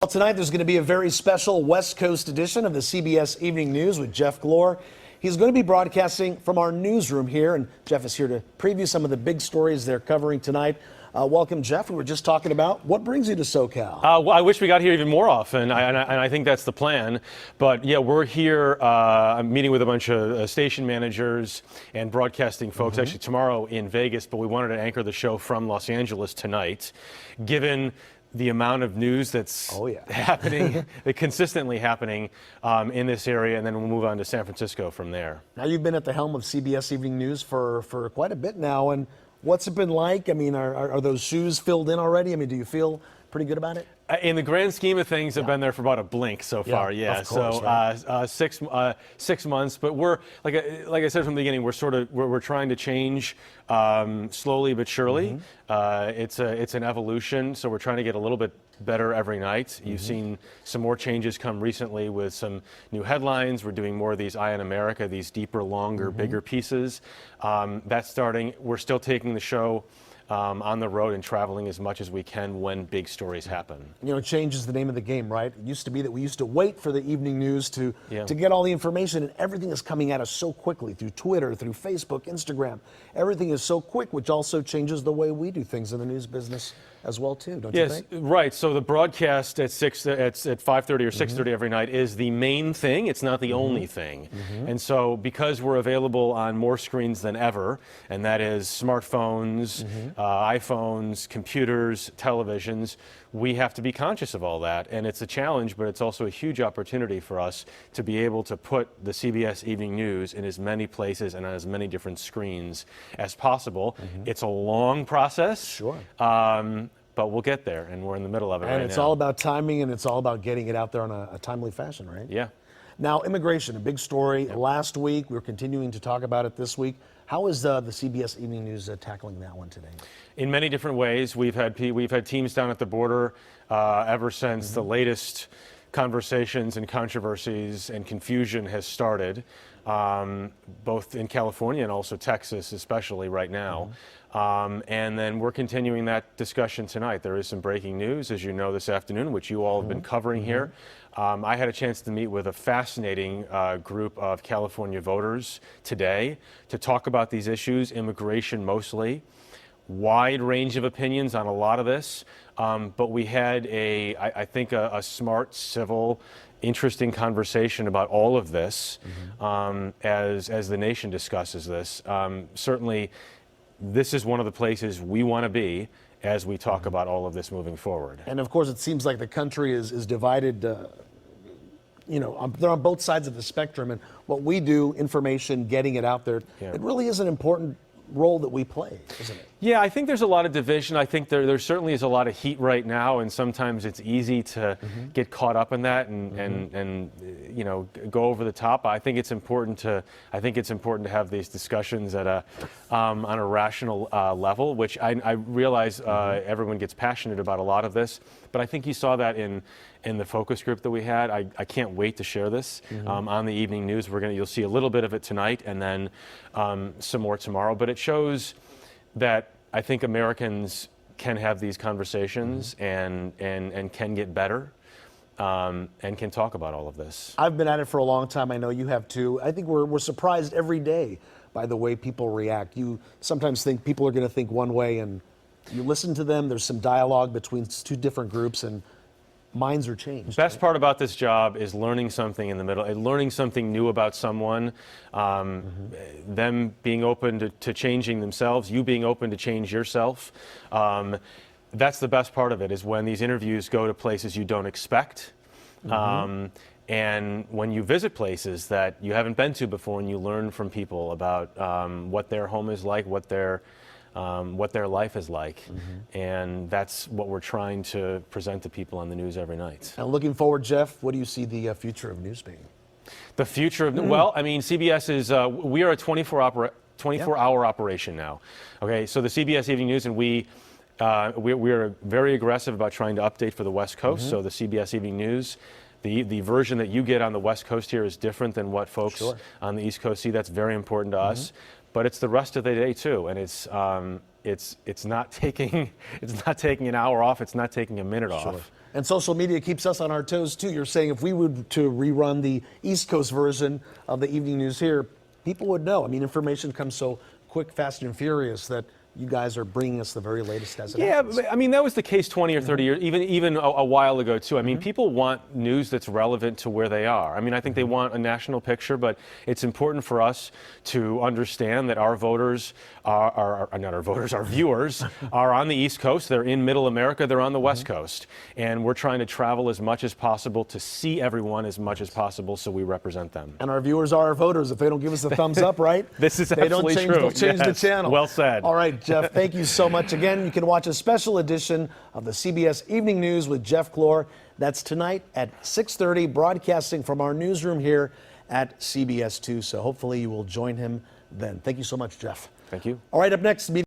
Well, tonight there's going to be a very special West Coast edition of the CBS Evening News with Jeff Glor. He's going to be broadcasting from our newsroom here, and Jeff is here to preview some of the big stories they're covering tonight. Welcome, Jeff. We were just talking about what brings you to SoCal. Well, I wish we got here even more often, and I think that's the plan. But yeah, we're here. I'm meeting with a bunch of station managers and broadcasting folks actually tomorrow in Vegas, but we wanted to anchor the show from Los Angeles tonight, given the amount of news that's happening, consistently happening in this area, and then we'll move on to San Francisco from there. Now, you've been at the helm of CBS Evening News for quite a bit now, and what's it been like? I mean, are those shoes filled in already? I mean, do you feel pretty good about it? In the grand scheme of things, I've been there for about a blink so far. Yeah, of course, so right? 6 months. But we're like I said from the beginning, we're trying to change slowly but surely. It's an evolution, so we're trying to get a little bit better every night. You've seen some more changes come recently with some new headlines. We're doing more of these Eye on America, these deeper, longer, bigger pieces. That's starting. We're still taking the show on the road and traveling as much as we can when big stories happen. You know, change is the name of the game, right? It used to be that we used to wait for the evening news to get all the information, and everything is coming at us so quickly through Twitter, through Facebook, Instagram. Everything is so quick, which also changes the way we do things in the news business as well, too, don't you think? Yes, right. So the broadcast at 5:30 or 6:30 every night is the main thing. It's not the only thing. And so because we're available on more screens than ever, and that is smartphones, iPhones, computers, televisions, we have to be conscious of all that. And it's a challenge, but it's also a huge opportunity for us to be able to put the CBS Evening News in as many places and on as many different screens as possible. It's a long process. Sure. But we'll get there, and we're in the middle of it right now. And it's all about timing, and it's all about getting it out there on a timely fashion, right? Yeah. Now, immigration, a big story last week. We're continuing to talk about it this week. How is the CBS Evening News tackling that one today? In many different ways. We've had teams down at the border ever since the latest conversations and controversies and confusion has started, both in California and also Texas, especially right now. And then we're continuing that discussion tonight. There is some breaking news, as you know, this afternoon, which you all have been covering here. I had a chance to meet with a fascinating group of California voters today to talk about these issues, immigration mostly. Wide range of opinions on a lot of this, but we had I think a smart, civil, interesting conversation about all of this as the nation discusses this. Certainly, this is one of the places we want to be as we talk about all of this moving forward. And of course, it seems like the country is divided. They're on both sides of the spectrum, and what we do, information, getting it out there, it really is an important role that we play, isn't it? Yeah, I think there's a lot of division. I think there certainly is a lot of heat right now, and sometimes it's easy to get caught up in that and go over the top. I think it's important to have these discussions at on a rational level, which I realize everyone gets passionate about a lot of this, but I think you saw that in the focus group that we had. I can't wait to share this on the evening news. You'll see a little bit of it tonight, and then some more tomorrow. But it shows that I think Americans can have these conversations and can get better and can talk about all of this. I've been at it for a long time. I know you have too. I think we're surprised every day by the way people react. You sometimes think people are going to think one way, and you listen to them. There's some dialogue between two different groups, and minds are changed. Best part about this job is learning something in the middle, learning something new about someone, them being open to changing themselves, you being open to change yourself. That's the best part of it, is when these interviews go to places you don't expect. And when you visit places that you haven't been to before, and you learn from people about what their home is like, what their life is like. And that's what we're trying to present to people on the news every night. And looking forward, Jeff, what do you see the future of news being? The future of, well, I mean, CBS is, we are a 24-hour operation now. Okay, so the CBS Evening News, and we are very aggressive about trying to update for the West Coast. So the CBS Evening News, the version that you get on the West Coast here is different than what folks on the East Coast see. That's very important to us. But it's the rest of the day too, and it's it's not taking an hour off. It's not taking a minute off. And social media keeps us on our toes too. You're saying if we were to rerun the East Coast version of the evening news here, people would know. I mean, information comes so quick, fast, and furious that you guys are bringing us the very latest as it happens. Yeah, I mean, that was the case 20 or 30 years, even a while ago, too. I mean, people want news that's relevant to where they are. I mean, I think they want a national picture, but it's important for us to understand that our voters are not our voters, our viewers are on the East Coast. They're in Middle America. They're on the West Coast. And we're trying to travel as much as possible to see everyone as much as possible so we represent them. And our viewers are our voters. If they don't give us the thumbs up, right? This is absolutely true. They'll change the channel. Well said. All right, Jeff, thank you so much. Again, you can watch a special edition of the CBS Evening News with Jeff Glor. That's tonight at 6:30, broadcasting from our newsroom here at CBS 2. So hopefully you will join him then. Thank you so much, Jeff. Thank you. All right, up next.